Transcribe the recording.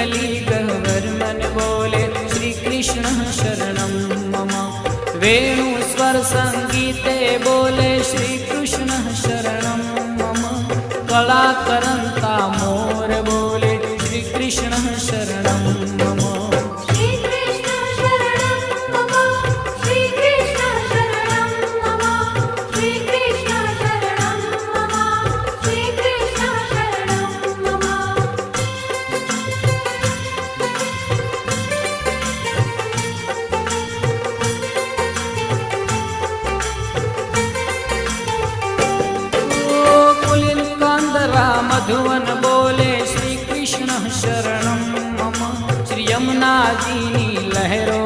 मुरली गह्वर मन बोले श्री कृष्ण शरणं मम। वेणु स्वर संगीते बोले श्री कृष्ण शरणं मम। कला करंता मोर बोले श्री कृष्ण शरणं मम। श्री कृष्ण शरणं मम। श्री कृष्ण शरणं मम। श्री कृष्ण शरणं मम। श्री कृष्ण शरणं मम। पुलिन कांदरा मधुवन बोले श्री कृष्ण शरणं मम। श्री यमुना जी लहरों